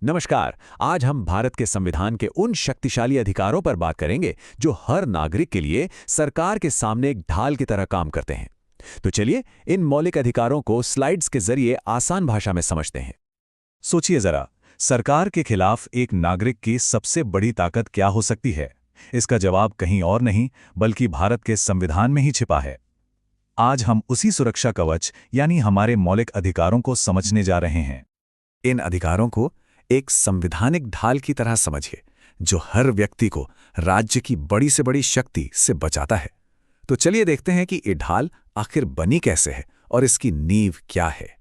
नमस्कार। आज हम भारत के संविधान के उन शक्तिशाली अधिकारों पर बात करेंगे जो हर नागरिक के लिए सरकार के सामने एक ढाल की तरह काम करते हैं। तो चलिए इन मौलिक अधिकारों को स्लाइड्स के जरिए आसान भाषा में समझते हैं। सोचिए जरा, सरकार के खिलाफ एक नागरिक की सबसे बड़ी ताकत क्या हो सकती है? इसका जवाब कहीं और नहीं बल्कि भारत के संविधान में ही छिपा है। आज हम उसी सुरक्षा कवच यानी हमारे मौलिक अधिकारों को समझने जा रहे हैं। इन अधिकारों को एक संवैधानिक ढाल की तरह समझिए, जो हर व्यक्ति को राज्य की बड़ी से बड़ी शक्ति से बचाता है। तो चलिए देखते हैं कि ये ढाल आखिर बनी कैसे है और इसकी नींव क्या है।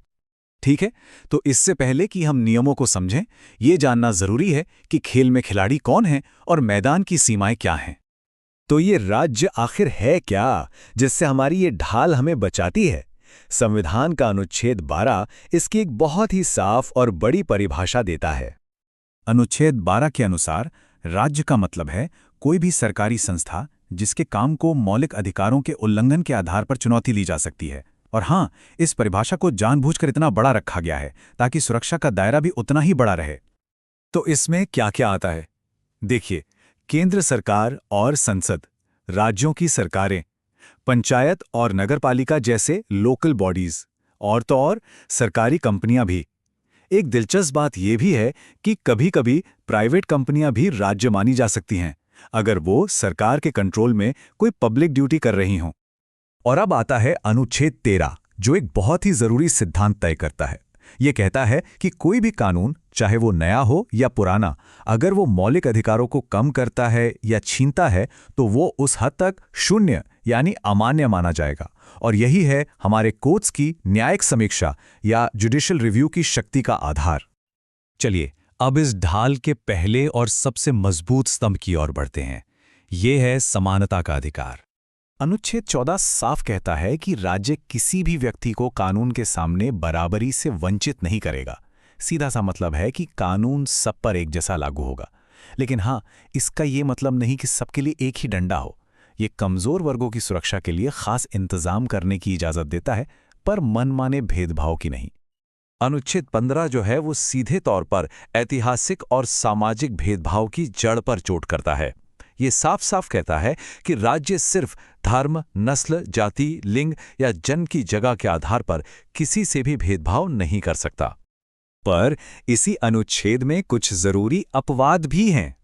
ठीक है, तो इससे पहले कि हम नियमों को समझें, ये जानना जरूरी है कि खेल में खिलाड़ी कौन हैं और मैदान की सीमाएं क्या हैं। तो ये राज्य आखिर है क्या, जिससे हमारी ये ढाल हमें बचाती है? संविधान का अनुच्छेद 12 इसकी एक बहुत ही साफ और बड़ी परिभाषा देता है। अनुच्छेद 12 के अनुसार राज्य का मतलब है कोई भी सरकारी संस्था जिसके काम को मौलिक अधिकारों के उल्लंघन के आधार पर चुनौती दी जा सकती है। और हाँ, इस परिभाषा को जानबूझकर इतना बड़ा रखा गया है ताकि सुरक्षा का दायरा भी उतना ही बड़ा रहे। तो इसमें क्या क्या आता है? देखिए, केंद्र सरकार और संसद, राज्यों की सरकारें, पंचायत और नगरपालिका जैसे लोकल बॉडीज, और तो और सरकारी कंपनियां भी। एक दिलचस्प बात यह भी है कि कभी-कभी प्राइवेट कंपनियां भी राज्य मानी जा सकती हैं, अगर वो सरकार के कंट्रोल में कोई पब्लिक ड्यूटी कर रही हों। और अब आता है अनुच्छेद 13, जो एक बहुत ही जरूरी सिद्धांत तय करता है। ये कहता है कि कोई भी कानून, चाहे वो नया हो या पुराना, अगर वो मौलिक अधिकारों को कम करता है या छीनता है तो वो उस हद तक शून्य यानी अमान्य माना जाएगा। और यही है हमारे कोर्ट्स की न्यायिक समीक्षा या जुडिशियल रिव्यू की शक्ति का आधार। चलिए, अब इस ढाल के पहले और सबसे मजबूत स्तंभ की ओर बढ़ते हैं। ये है समानता का अधिकार। अनुच्छेद 14 साफ कहता है कि राज्य किसी भी व्यक्ति को कानून के सामने बराबरी से वंचित नहीं करेगा। सीधा सा मतलब है कि कानून सब पर एक जैसा लागू होगा। लेकिन हाँ, इसका ये मतलब नहीं कि सबके लिए एक ही डंडा हो। ये कमजोर वर्गों की सुरक्षा के लिए खास इंतजाम करने की इजाजत देता है, पर मनमाने भेदभाव की नहीं। अनुच्छेद 15 जो है वो सीधे तौर पर ऐतिहासिक और सामाजिक भेदभाव की जड़ पर चोट करता है। ये साफ साफ कहता है कि राज्य सिर्फ धर्म, नस्ल, जाति, लिंग या जन्म की जगह के आधार पर किसी से भी भेदभाव नहीं कर सकता। पर इसी अनुच्छेद में कुछ जरूरी अपवाद भी हैं।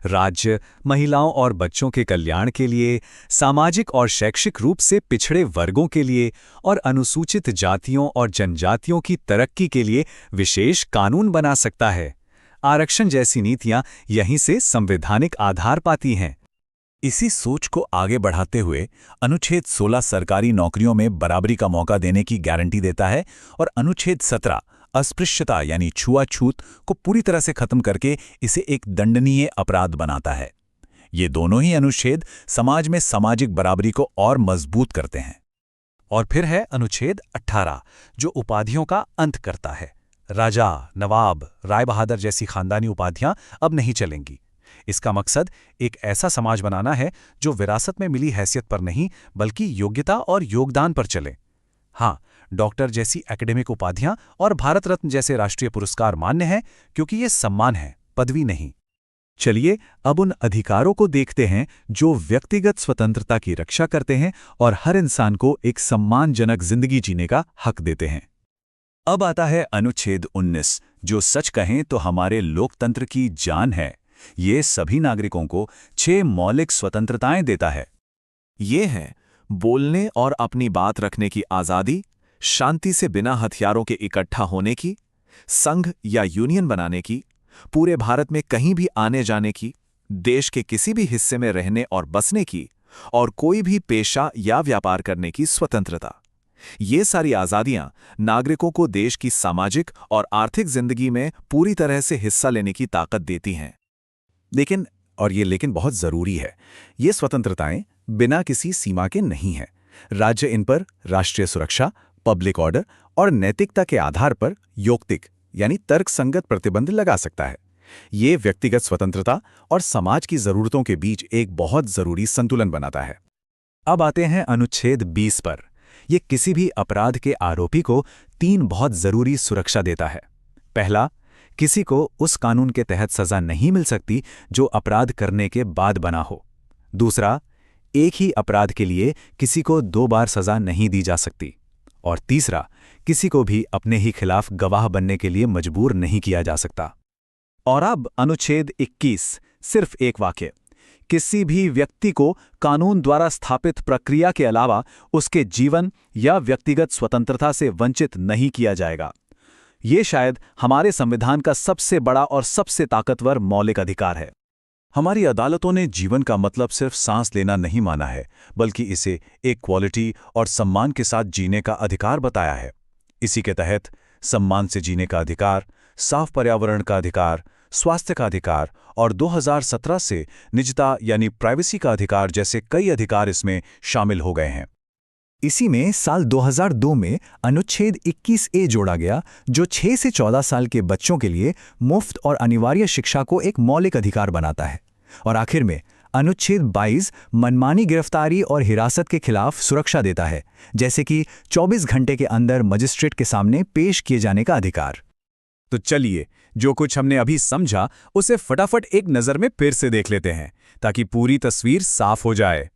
राज्य महिलाओं और बच्चों के कल्याण के लिए, सामाजिक और शैक्षिक रूप से पिछड़े वर्गों के लिए और अनुसूचित जातियों और जनजातियों की तरक्की के लिए विशेष कानून बना सकता है। आरक्षण जैसी नीतियां यहीं से संवैधानिक आधार पाती हैं। इसी सोच को आगे बढ़ाते हुए अनुच्छेद 16 सरकारी नौकरियों में बराबरी का मौका देने की गारंटी देता है और अनुच्छेद 17 अस्पृश्यता यानी छुआछूत को पूरी तरह से खत्म करके इसे एक दंडनीय अपराध बनाता है। ये दोनों ही अनुच्छेद समाज में सामाजिक बराबरी को और मजबूत करते हैं। और फिर है अनुच्छेद 18, जो उपाधियों का अंत करता है। राजा, नवाब, राय बहादुर जैसी खानदानी उपाधियां अब नहीं चलेंगी। इसका मकसद एक ऐसा समाज बनाना है जो विरासत में मिली हैसियत पर नहीं बल्कि योग्यता और योगदान पर चले। हाँ, डॉक्टर जैसी एकेडमिक उपाधियां और भारत रत्न जैसे राष्ट्रीय पुरस्कार मान्य हैं, क्योंकि ये सम्मान है, पदवी नहीं। चलिए, अब उन अधिकारों को देखते हैं जो व्यक्तिगत स्वतंत्रता की रक्षा करते हैं और हर इंसान को एक सम्मानजनक जिंदगी जीने का हक देते हैं। अब आता है अनुच्छेद 19, जो सच कहें तो हमारे लोकतंत्र की जान है। ये सभी नागरिकों को 6 मौलिक स्वतंत्रताएं देता है। ये हैं बोलने और अपनी बात रखने की आज़ादी, शांति से बिना हथियारों के इकट्ठा होने की, संघ या यूनियन बनाने की, पूरे भारत में कहीं भी आने जाने की, देश के किसी भी हिस्से में रहने और बसने की, और कोई भी पेशा या व्यापार करने की स्वतंत्रता। ये सारी आज़ादियां नागरिकों को देश की सामाजिक और आर्थिक जिंदगी में पूरी तरह से हिस्सा लेने की ताकत देती हैं। लेकिन बहुत जरूरी है, ये स्वतंत्रताएं बिना किसी सीमा के नहीं हैं। राज्य इन पर राष्ट्रीय सुरक्षा, पब्लिक ऑर्डर और नैतिकता के आधार पर यौक्तिक यानी तर्कसंगत प्रतिबंध लगा सकता है। ये व्यक्तिगत स्वतंत्रता और समाज की जरूरतों के बीच एक बहुत जरूरी संतुलन बनाता है। अब आते हैं अनुच्छेद 20 पर। ये किसी भी अपराध के आरोपी को 3 बहुत जरूरी सुरक्षा देता है। पहला, किसी को उस कानून के तहत सजा नहीं मिल सकती जो अपराध करने के बाद बना हो। दूसरा, एक ही अपराध के लिए किसी को 2 बार सजा नहीं दी जा सकती। और तीसरा, किसी को भी अपने ही खिलाफ गवाह बनने के लिए मजबूर नहीं किया जा सकता। और अब अनुच्छेद 21, सिर्फ एक वाक्य। किसी भी व्यक्ति को कानून द्वारा स्थापित प्रक्रिया के अलावा उसके जीवन या व्यक्तिगत स्वतंत्रता से वंचित नहीं किया जाएगा। ये शायद हमारे संविधान का सबसे बड़ा और सबसे ताकतवर मौलिक अधिकार है। हमारी अदालतों ने जीवन का मतलब सिर्फ सांस लेना नहीं माना है, बल्कि इसे एक क्वालिटी और सम्मान के साथ जीने का अधिकार बताया है। इसी के तहत सम्मान से जीने का अधिकार, साफ पर्यावरण का अधिकार, स्वास्थ्य का अधिकार और 2017 से निजता यानी प्राइवेसी का अधिकार जैसे कई अधिकार इसमें शामिल हो गए हैं। इसी में साल 2002 में अनुच्छेद 21A जोड़ा गया, जो 6 से 14 साल के बच्चों के लिए मुफ्त और अनिवार्य शिक्षा को एक मौलिक अधिकार बनाता है। और आखिर में अनुच्छेद 22 मनमानी गिरफ्तारी और हिरासत के खिलाफ सुरक्षा देता है, जैसे कि 24 घंटे के अंदर मजिस्ट्रेट के सामने पेश किए जाने का अधिकार। तो चलिए, जो कुछ हमने अभी समझा उसे फटाफट एक नज़र में फिर से देख लेते हैं, ताकि पूरी तस्वीर साफ हो जाए।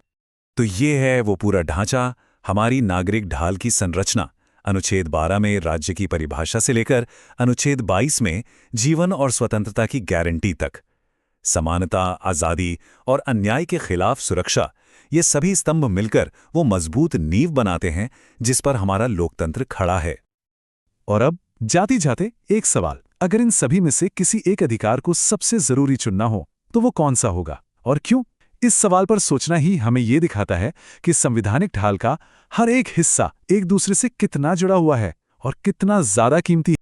तो ये है वो पूरा ढांचा, हमारी नागरिक ढाल की संरचना। अनुच्छेद 12 में राज्य की परिभाषा से लेकर अनुच्छेद 22 में जीवन और स्वतंत्रता की गारंटी तक, समानता, आज़ादी और अन्याय के खिलाफ सुरक्षा, ये सभी स्तंभ मिलकर वो मजबूत नींव बनाते हैं जिस पर हमारा लोकतंत्र खड़ा है। और अब जाते जाते एक सवाल, अगर इन सभी में से किसी एक अधिकार को सबसे जरूरी चुनना हो तो वो कौन सा होगा और क्यों? इस सवाल पर सोचना ही हमें ये दिखाता है कि संवैधानिक ढाल का हर एक हिस्सा एक दूसरे से कितना जुड़ा हुआ है और कितना ज्यादा कीमती